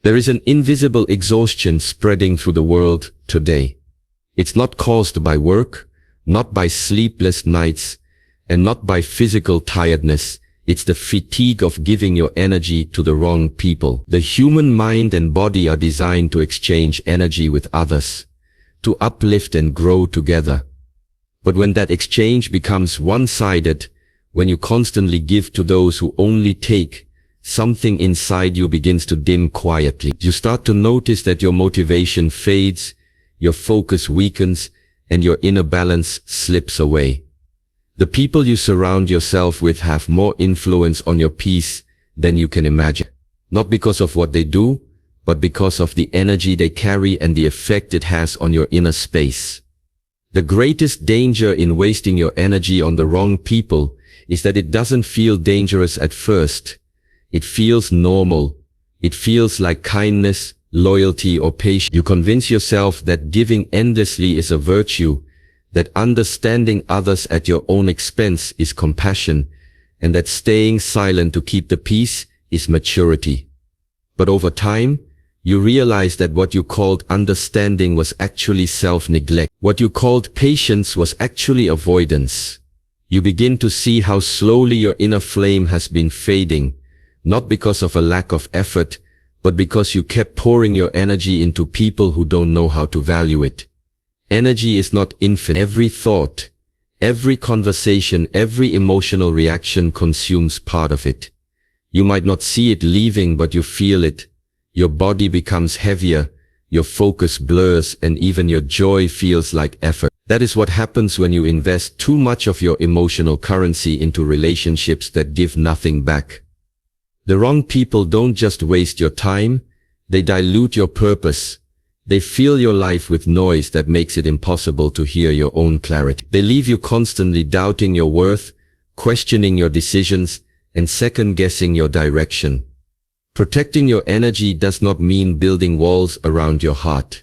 There is an invisible exhaustion spreading through the world today. It's not caused by work, not by sleepless nights, and not by physical tiredness. It's the fatigue of giving your energy to the wrong people. The human mind and body are designed to exchange energy with others, to uplift and grow together. But when that exchange becomes one-sided, when you constantly give to those who only take, something inside you begins to dim quietly. You start to notice that your motivation fades, your focus weakens, and your inner balance slips away. The people you surround yourself with have more influence on your peace than you can imagine. Not because of what they do, but because of the energy they carry and the effect it has on your inner space. The greatest danger in wasting your energy on the wrong people is that it doesn't feel dangerous at first. It feels normal. It feels like kindness, loyalty, or patience. You convince yourself that giving endlessly is a virtue, that understanding others at your own expense is compassion, and that staying silent to keep the peace is maturity. But over time, you realize that what you called understanding was actually self-neglect. What you called patience was actually avoidance. You begin to see how slowly your inner flame has been fading, not because of a lack of effort, but because you kept pouring your energy into people who don't know how to value it. Energy is not infinite. Every thought, every conversation, every emotional reaction consumes part of it. You might not see it leaving, but you feel it. Your body becomes heavier, your focus blurs, and even your joy feels like effort. That is what happens when you invest too much of your emotional currency into relationships that give nothing back. The wrong people don't just waste your time, they dilute your purpose. They fill your life with noise that makes it impossible to hear your own clarity. They leave you constantly doubting your worth, questioning your decisions, and second-guessing your direction. Protecting your energy does not mean building walls around your heart.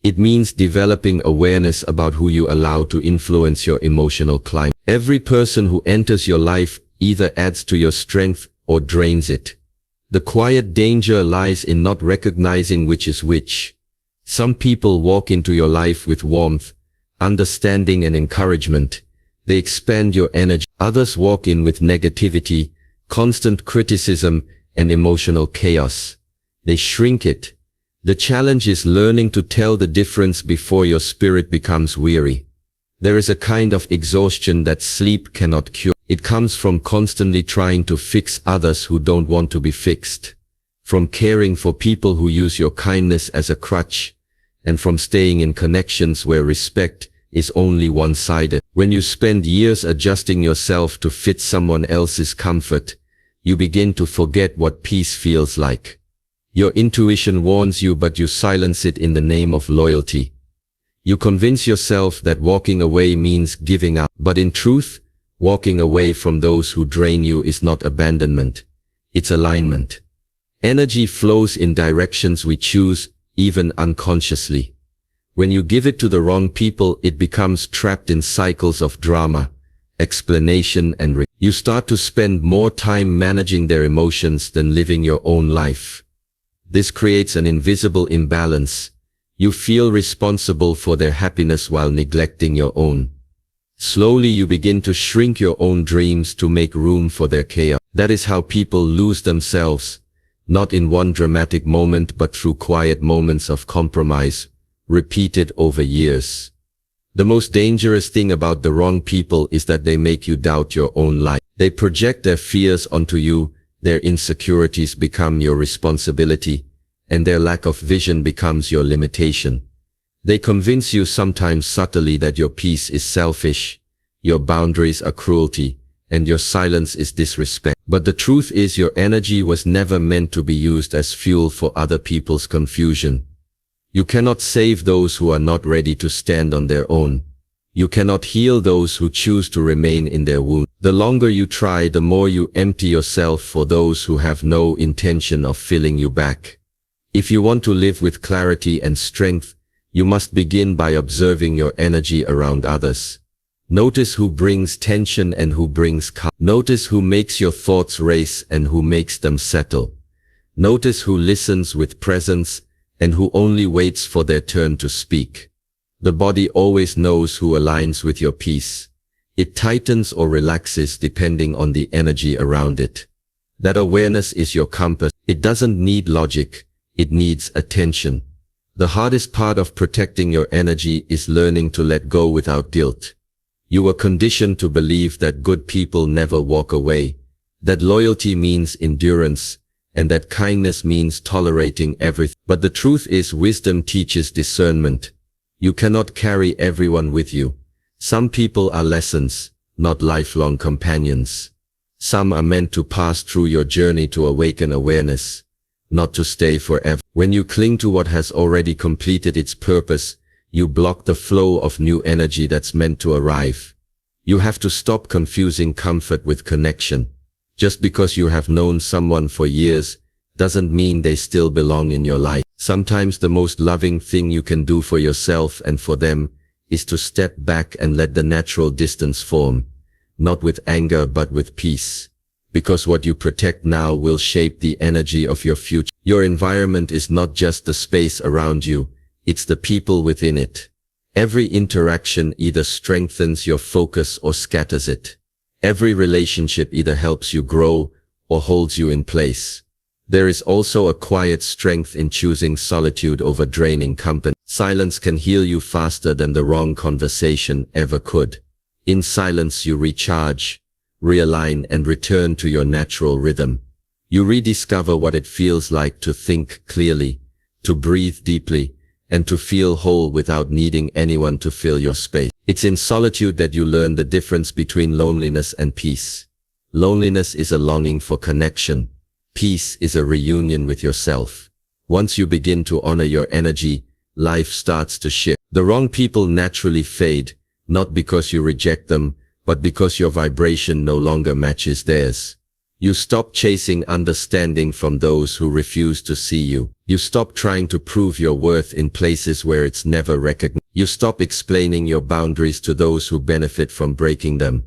It means developing awareness about who you allow to influence your emotional climate. Every person who enters your life either adds to your strength or drains it. The quiet danger lies in not recognizing which is which. Some people walk into your life with warmth, understanding, and encouragement. They expand your energy. Others walk in with negativity, constant criticism, and emotional chaos. They shrink it. The challenge is learning to tell the difference before your spirit becomes weary. There is a kind of exhaustion that sleep cannot cure. It comes from constantly trying to fix others who don't want to be fixed, from caring for people who use your kindness as a crutch, and from staying in connections where respect is only one-sided. When you spend years adjusting yourself to fit someone else's comfort, you begin to forget what peace feels like. Your intuition warns you, but you silence it in the name of loyalty. You convince yourself that walking away means giving up, but in truth, walking away from those who drain you is not abandonment. It's alignment. Energy flows in directions we choose, even unconsciously. When you give it to the wrong people, it becomes trapped in cycles of drama, explanation, and you start to spend more time managing their emotions than living your own life. This creates an invisible imbalance. You feel responsible for their happiness while neglecting your own. Slowly you begin to shrink your own dreams to make room for their chaos. That is how people lose themselves, not in one dramatic moment but through quiet moments of compromise, repeated over years. The most dangerous thing about the wrong people is that they make you doubt your own life. They project their fears onto you, their insecurities become your responsibility, and their lack of vision becomes your limitation. They convince you, sometimes subtly, that your peace is selfish, your boundaries are cruelty, and your silence is disrespect. But the truth is, your energy was never meant to be used as fuel for other people's confusion. You cannot save those who are not ready to stand on their own. You cannot heal those who choose to remain in their wound. The longer you try, the more you empty yourself for those who have no intention of filling you back. If you want to live with clarity and strength, you must begin by observing your energy around others. Notice who brings tension and who brings calm. Notice who makes your thoughts race and who makes them settle. Notice who listens with presence and who only waits for their turn to speak. The body always knows who aligns with your peace. It tightens or relaxes depending on the energy around it. That awareness is your compass. It doesn't need logic. It needs attention. The hardest part of protecting your energy is learning to let go without guilt. You were conditioned to believe that good people never walk away, that loyalty means endurance, and that kindness means tolerating everything. But the truth is, wisdom teaches discernment. You cannot carry everyone with you. Some people are lessons, not lifelong companions. Some are meant to pass through your journey to awaken awareness, not to stay forever. When you cling to what has already completed its purpose, you block the flow of new energy that's meant to arrive. You have to stop confusing comfort with connection. Just because you have known someone for years doesn't mean they still belong in your life. Sometimes the most loving thing you can do for yourself and for them is to step back and let the natural distance form, not with anger but with peace. Because what you protect now will shape the energy of your future. Your environment is not just the space around you, it's the people within it. Every interaction either strengthens your focus or scatters it. Every relationship either helps you grow or holds you in place. There is also a quiet strength in choosing solitude over draining company. Silence can heal you faster than the wrong conversation ever could. In silence you recharge, realign and return to your natural rhythm. You rediscover what it feels like to think clearly, to breathe deeply, and to feel whole without needing anyone to fill your space. It's in solitude that you learn the difference between loneliness and peace. Loneliness is a longing for connection. Peace is a reunion with yourself. Once you begin to honor your energy, life starts to shift. The wrong people naturally fade, not because you reject them, but because your vibration no longer matches theirs. You stop chasing understanding from those who refuse to see you. You stop trying to prove your worth in places where it's never recognized. You stop explaining your boundaries to those who benefit from breaking them.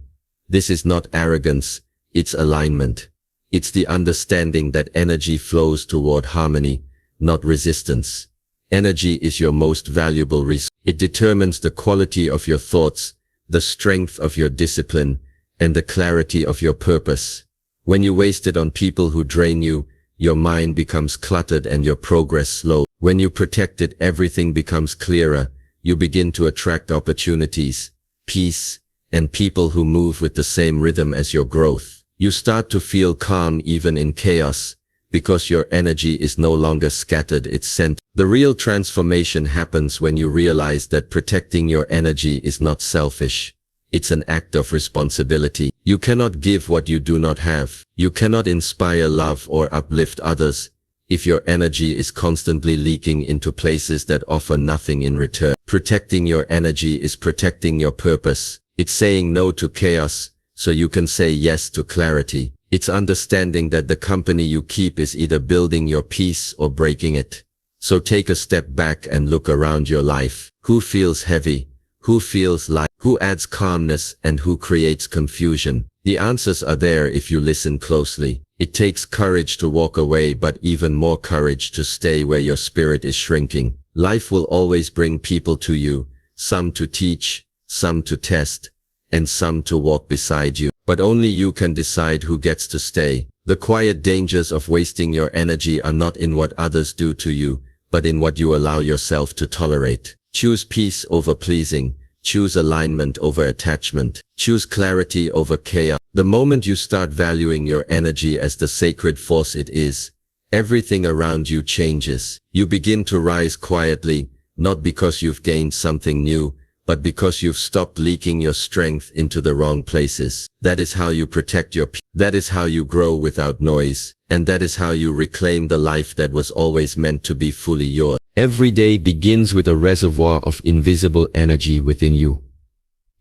This is not arrogance, it's alignment. It's the understanding that energy flows toward harmony, not resistance. Energy is your most valuable resource. It determines the quality of your thoughts, the strength of your discipline, and the clarity of your purpose. When you waste it on people who drain you, your mind becomes cluttered and your progress slow. When you protect it, everything becomes clearer. You begin to attract opportunities, peace, and people who move with the same rhythm as your growth. You start to feel calm even in chaos, because your energy is no longer scattered, it's centered. The real transformation happens when you realize that protecting your energy is not selfish. It's an act of responsibility. You cannot give what you do not have. You cannot inspire love or uplift others if your energy is constantly leaking into places that offer nothing in return. Protecting your energy is protecting your purpose. It's saying no to chaos so you can say yes to clarity. It's understanding that the company you keep is either building your peace or breaking it. So take a step back and look around your life. Who feels heavy? Who feels light? Who adds calmness and who creates confusion? The answers are there if you listen closely. It takes courage to walk away, but even more courage to stay where your spirit is shrinking. Life will always bring people to you, some to teach, some to test, and some to walk beside you. But only you can decide who gets to stay. The quiet dangers of wasting your energy are not in what others do to you, but in what you allow yourself to tolerate. Choose peace over pleasing. Choose alignment over attachment. Choose clarity over chaos. The moment you start valuing your energy as the sacred force it is, everything around you changes. You begin to rise quietly, not because you've gained something new, but because you've stopped leaking your strength into the wrong places. That is how you protect your peace. That is how you grow without noise. And that is how you reclaim the life that was always meant to be fully yours. Every day begins with a reservoir of invisible energy within you.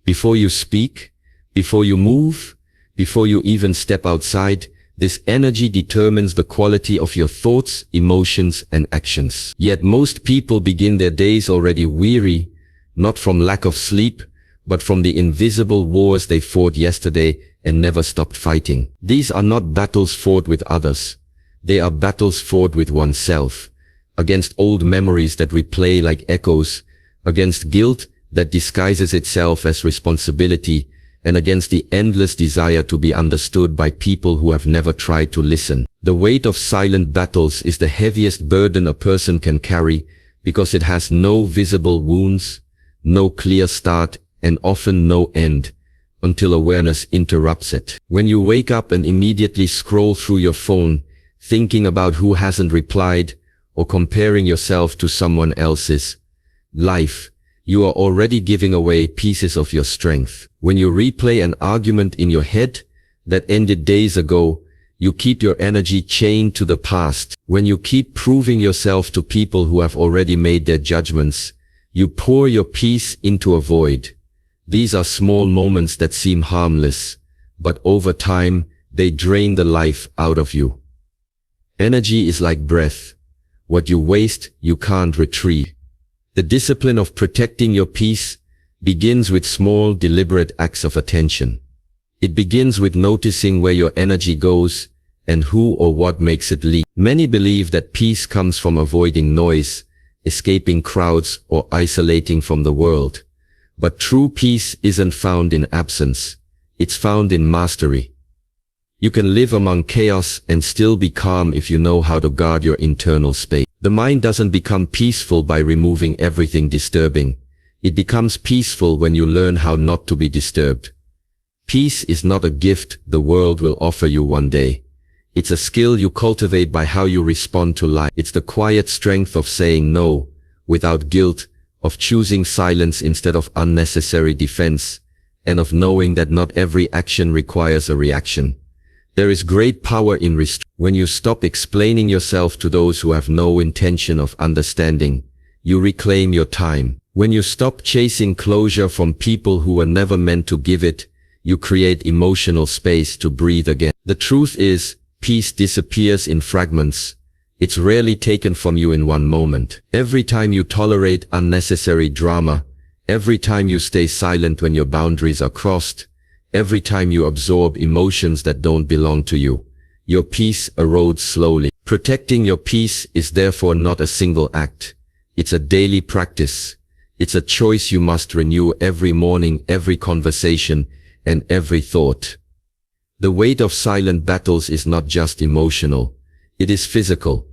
Before you speak, before you move, before you even step outside, this energy determines the quality of your thoughts, emotions, and actions. Yet most people begin their days already weary, not from lack of sleep, but from the invisible wars they fought yesterday and never stopped fighting. These are not battles fought with others. They are battles fought with oneself, against old memories that replay like echoes, against guilt that disguises itself as responsibility, and against the endless desire to be understood by people who have never tried to listen. The weight of silent battles is the heaviest burden a person can carry because it has no visible wounds, no clear start, and often no end, until awareness interrupts it. When you wake up and immediately scroll through your phone, thinking about who hasn't replied, or comparing yourself to someone else's life, you are already giving away pieces of your strength. When you replay an argument in your head that ended days ago, you keep your energy chained to the past. When you keep proving yourself to people who have already made their judgments, you pour your peace into a void. These are small moments that seem harmless, but over time, they drain the life out of you. Energy is like breath. What you waste, you can't retrieve. The discipline of protecting your peace begins with small, deliberate acts of attention. It begins with noticing where your energy goes and who or what makes it leak. Many believe that peace comes from avoiding noise, escaping crowds, or isolating from the world. But true peace isn't found in absence. It's found in mastery. You can live among chaos and still be calm if you know how to guard your internal space. The mind doesn't become peaceful by removing everything disturbing. It becomes peaceful when you learn how not to be disturbed. Peace is not a gift the world will offer you one day. It's a skill you cultivate by how you respond to life. It's the quiet strength of saying no without guilt, of choosing silence instead of unnecessary defense, and of knowing that not every action requires a reaction. There is great power in restraint. When you stop explaining yourself to those who have no intention of understanding, you reclaim your time. When you stop chasing closure from people who were never meant to give it, you create emotional space to breathe again. The truth is, peace disappears in fragments. It's rarely taken from you in one moment. Every time you tolerate unnecessary drama, every time you stay silent when your boundaries are crossed, every time you absorb emotions that don't belong to you, your peace erodes slowly. Protecting your peace is therefore not a single act. It's a daily practice. It's a choice you must renew every morning, every conversation, and every thought. The weight of silent battles is not just emotional. It is physical.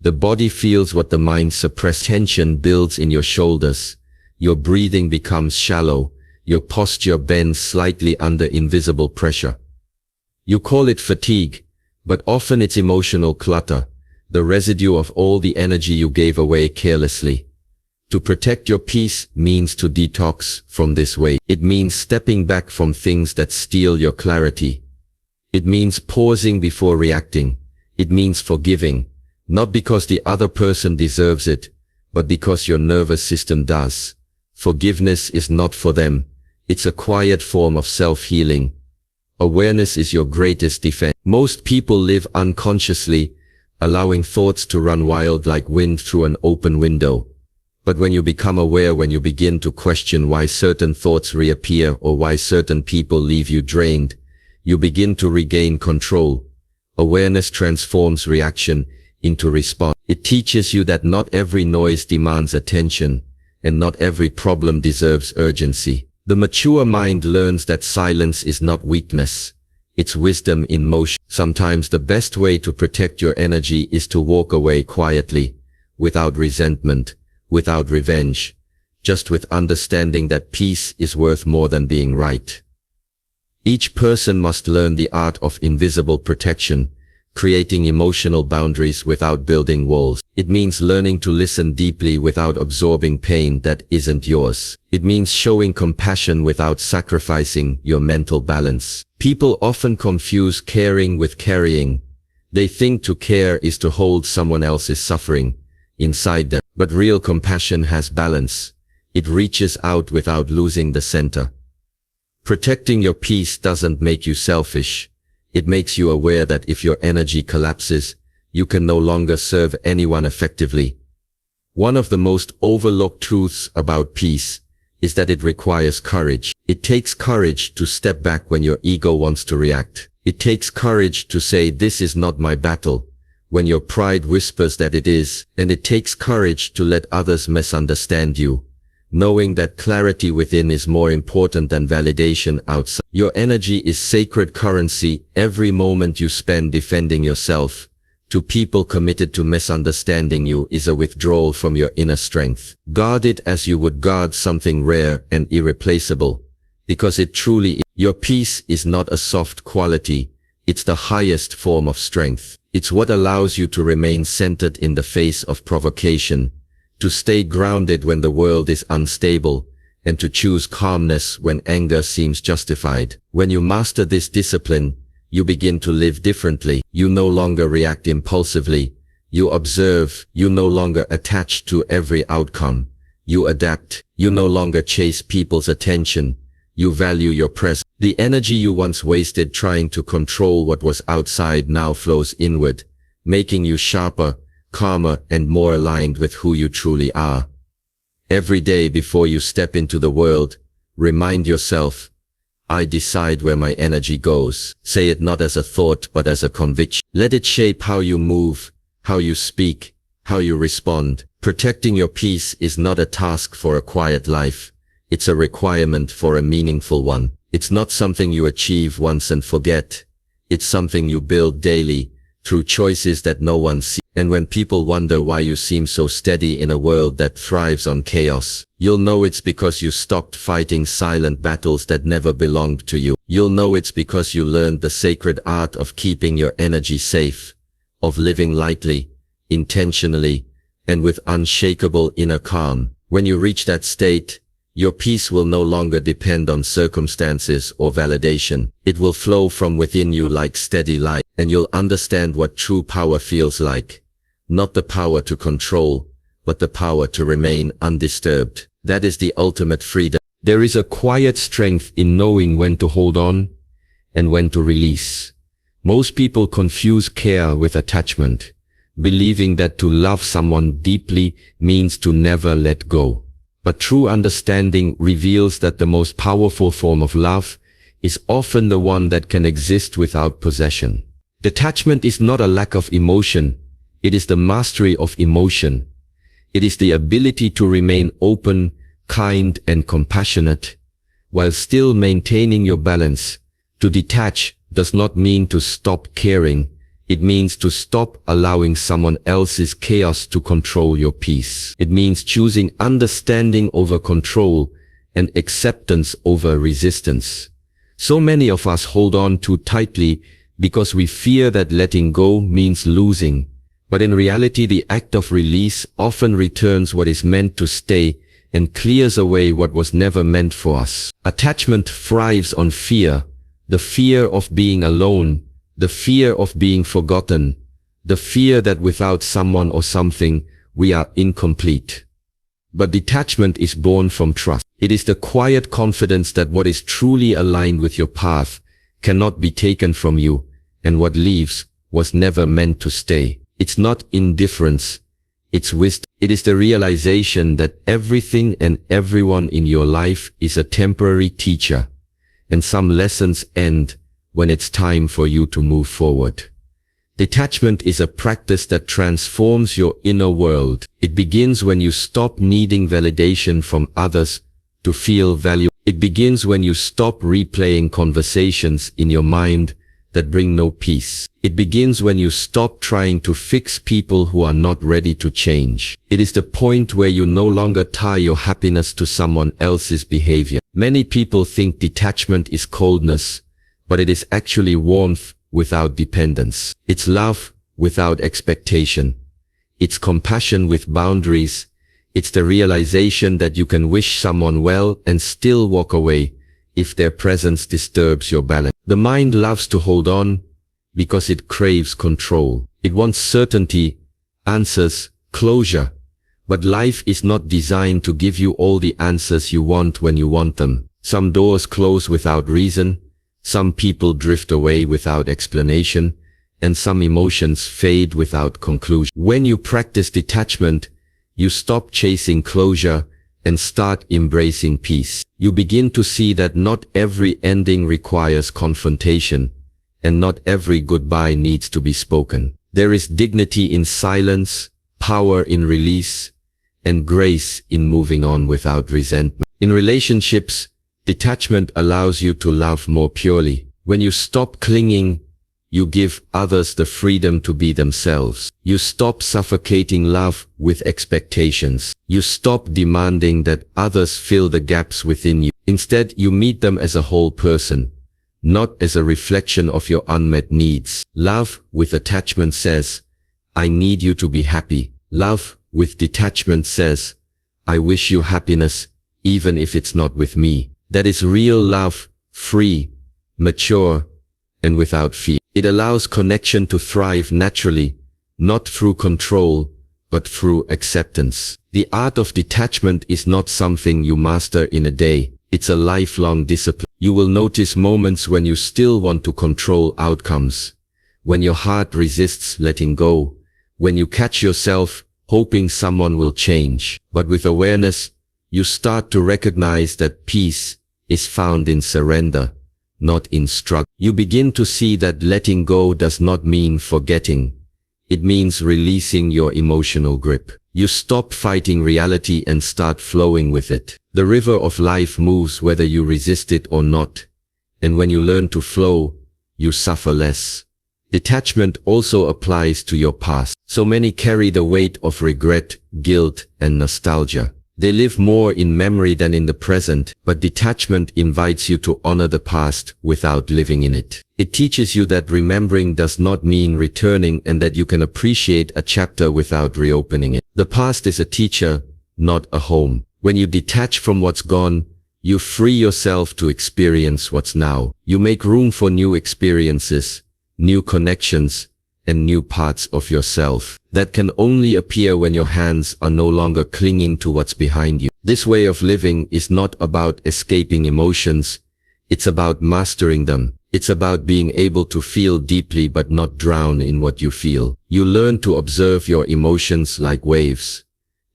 The body feels what the mind suppresses. Tension builds in your shoulders. Your breathing becomes shallow. Your posture bends slightly under invisible pressure. You call it fatigue, but often it's emotional clutter, the residue of all the energy you gave away carelessly. To protect your peace means to detox from this weight. It means stepping back from things that steal your clarity. It means pausing before reacting. It means forgiving, not because the other person deserves it, but because your nervous system does. Forgiveness is not for them. It's a quiet form of self-healing. Awareness is your greatest defense. Most people live unconsciously, allowing thoughts to run wild like wind through an open window. But when you become aware, when you begin to question why certain thoughts reappear or why certain people leave you drained, you begin to regain control. Awareness transforms reaction into response. It teaches you that not every noise demands attention, and not every problem deserves urgency. The mature mind learns that silence is not weakness. It's wisdom in motion. Sometimes the best way to protect your energy is to walk away quietly, without resentment, without revenge, just with understanding that peace is worth more than being right. Each person must learn the art of invisible protection, creating emotional boundaries without building walls. It means learning to listen deeply without absorbing pain that isn't yours. It means showing compassion without sacrificing your mental balance. People often confuse caring with carrying. They think to care is to hold someone else's suffering inside them. But real compassion has balance. It reaches out without losing the center. Protecting your peace doesn't make you selfish. It makes you aware that if your energy collapses, you can no longer serve anyone effectively. One of the most overlooked truths about peace is that it requires courage. It takes courage to step back when your ego wants to react. It takes courage to say, "This is not my battle," when your pride whispers that it is, and it takes courage to let others misunderstand you, knowing that clarity within is more important than validation outside. Your energy is sacred currency. Every moment you spend defending yourself to people committed to misunderstanding you is a withdrawal from your inner strength. Guard it as you would guard something rare and irreplaceable, because it truly is. Your peace is not a soft quality, it's the highest form of strength. It's what allows you to remain centered in the face of provocation, to stay grounded when the world is unstable, and to choose calmness when anger seems justified. When you master this discipline, you begin to live differently. You no longer react impulsively. You observe. You no longer attach to every outcome. You adapt. You no longer chase people's attention. You value your presence. The energy you once wasted trying to control what was outside now flows inward, making you sharper, calmer, and more aligned with who you truly are. Every day before you step into the world, remind yourself, I decide where my energy goes. Say it not as a thought but as a conviction. Let it shape how you move, how you speak, how you respond. Protecting your peace is not a task for a quiet life. It's a requirement for a meaningful one. It's not something you achieve once and forget. It's something you build daily, through choices that no one sees. And when people wonder why you seem so steady in a world that thrives on chaos, you'll know it's because you stopped fighting silent battles that never belonged to you. You'll know it's because you learned the sacred art of keeping your energy safe, of living lightly, intentionally, and with unshakable inner calm. When you reach that state, your peace will no longer depend on circumstances or validation. It will flow from within you like steady light, and you'll understand what true power feels like. Not the power to control, but the power to remain undisturbed. That is the ultimate freedom. There is a quiet strength in knowing when to hold on and when to release. Most people confuse care with attachment, believing that to love someone deeply means to never let go. But true understanding reveals that the most powerful form of love is often the one that can exist without possession. Detachment is not a lack of emotion, it is the mastery of emotion. It is the ability to remain open, kind, and compassionate, while still maintaining your balance. To detach does not mean to stop caring. It means to stop allowing someone else's chaos to control your peace. It means choosing understanding over control and acceptance over resistance. So many of us hold on too tightly because we fear that letting go means losing. But in reality, the act of release often returns what is meant to stay and clears away what was never meant for us. Attachment thrives on fear, the fear of being alone, the fear of being forgotten, the fear that without someone or something, we are incomplete. But detachment is born from trust. It is the quiet confidence that what is truly aligned with your path cannot be taken from you, and what leaves was never meant to stay. It's not indifference, it's wisdom. It is the realization that everything and everyone in your life is a temporary teacher, and some lessons end when it's time for you to move forward. Detachment is a practice that transforms your inner world. It begins when you stop needing validation from others to feel value. It begins when you stop replaying conversations in your mind that bring no peace. It begins when you stop trying to fix people who are not ready to change. It is the point where you no longer tie your happiness to someone else's behavior. Many people think detachment is coldness, but it is actually warmth without dependence. It's love without expectation. It's compassion with boundaries. It's the realization that you can wish someone well and still walk away if their presence disturbs your balance. The mind loves to hold on because it craves control. It wants certainty, answers, closure. But life is not designed to give you all the answers you want when you want them. Some doors close without reason. Some people drift away without explanation, and some emotions fade without conclusion. When you practice detachment, you stop chasing closure and start embracing peace. You begin to see that not every ending requires confrontation, and not every goodbye needs to be spoken. There is dignity in silence, power in release, and grace in moving on without resentment. In relationships, detachment allows you to love more purely. When you stop clinging, you give others the freedom to be themselves. You stop suffocating love with expectations. You stop demanding that others fill the gaps within you. Instead, you meet them as a whole person, not as a reflection of your unmet needs. Love with attachment says, I need you to be happy. Love with detachment says, I wish you happiness, even if it's not with me. That is real love, free, mature, and without fear. It allows connection to thrive naturally, not through control, but through acceptance. The art of detachment is not something you master in a day. It's a lifelong discipline. You will notice moments when you still want to control outcomes, when your heart resists letting go, when you catch yourself hoping someone will change. But with awareness, you start to recognize that peace is found in surrender, not in struggle. You begin to see that letting go does not mean forgetting. It means releasing your emotional grip. You stop fighting reality and start flowing with it. The river of life moves whether you resist it or not. And when you learn to flow, you suffer less. Detachment also applies to your past. So many carry the weight of regret, guilt, and nostalgia. They live more in memory than in the present, but detachment invites you to honor the past without living in it. It teaches you that remembering does not mean returning and that you can appreciate a chapter without reopening it. The past is a teacher, not a home. When you detach from what's gone, you free yourself to experience what's now. You make room for new experiences, new connections, and new parts of yourself that can only appear when your hands are no longer clinging to what's behind you. This way of living is not about escaping emotions. It's about mastering them. It's about being able to feel deeply but not drown in what you feel. You learn to observe your emotions like waves.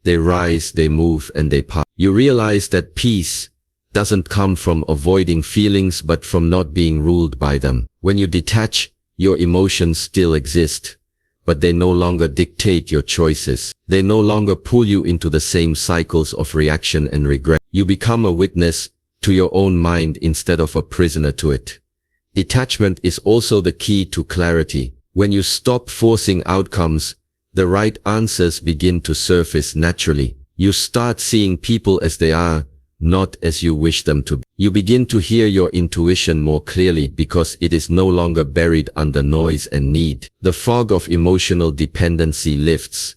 They rise, they move, and they pass. You realize that peace doesn't come from avoiding feelings but from not being ruled by them. When you detach, your emotions still exist, but they no longer dictate your choices. They no longer pull you into the same cycles of reaction and regret. You become a witness to your own mind instead of a prisoner to it. Detachment is also the key to clarity. When you stop forcing outcomes, the right answers begin to surface naturally. You start seeing people as they are, not as you wish them to be. You begin to hear your intuition more clearly because it is no longer buried under noise and need. The fog of emotional dependency lifts,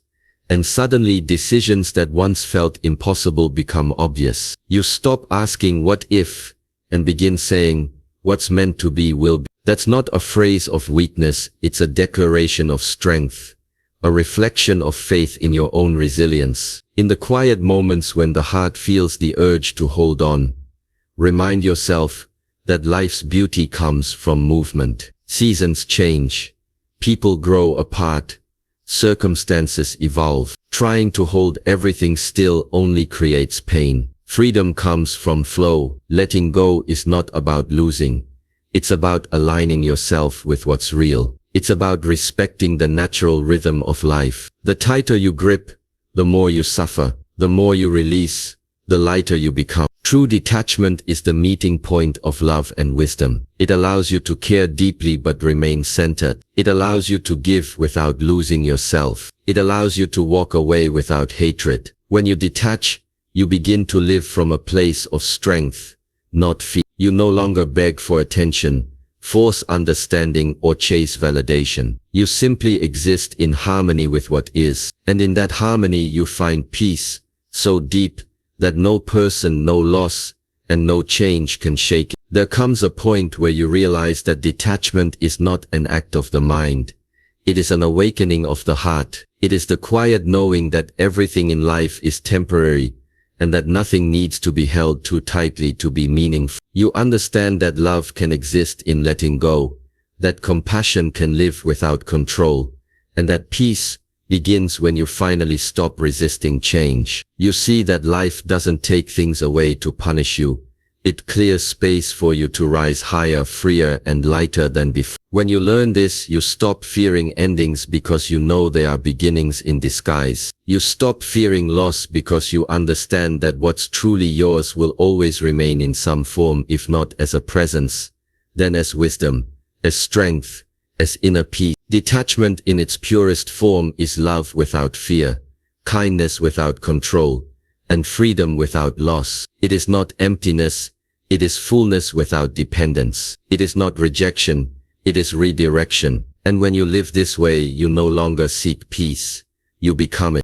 and suddenly decisions that once felt impossible become obvious. You stop asking what if, and begin saying, what's meant to be will be. That's not a phrase of weakness, it's a declaration of strength, a reflection of faith in your own resilience. In the quiet moments when the heart feels the urge to hold on, remind yourself that life's beauty comes from movement. Seasons change, people grow apart, circumstances evolve. Trying to hold everything still only creates pain. Freedom comes from flow. Letting go is not about losing. It's about aligning yourself with what's real. It's about respecting the natural rhythm of life. The tighter you grip, the more you suffer. The more you release, the lighter you become. True detachment is the meeting point of love and wisdom. It allows you to care deeply but remain centered. It allows you to give without losing yourself. It allows you to walk away without hatred. When you detach, you begin to live from a place of strength, not fear. You no longer beg for attention, force understanding, or chase validation. You simply exist in harmony with what is. And in that harmony you find peace, so deep that no person, no loss, and no change can shake it. There comes a point where you realize that detachment is not an act of the mind. It is an awakening of the heart. It is the quiet knowing that everything in life is temporary, and that nothing needs to be held too tightly to be meaningful. You understand that love can exist in letting go, that compassion can live without control, and that peace begins when you finally stop resisting change. You see that life doesn't take things away to punish you. It clears space for you to rise higher, freer, and lighter than before. When you learn this, you stop fearing endings because you know they are beginnings in disguise. You stop fearing loss because you understand that what's truly yours will always remain in some form, if not as a presence, then as wisdom, as strength, as inner peace. Detachment in its purest form is love without fear, kindness without control, and freedom without loss. It is not emptiness, it is fullness without dependence. It is not rejection, it is redirection. And when you live this way, you no longer seek peace, you become it.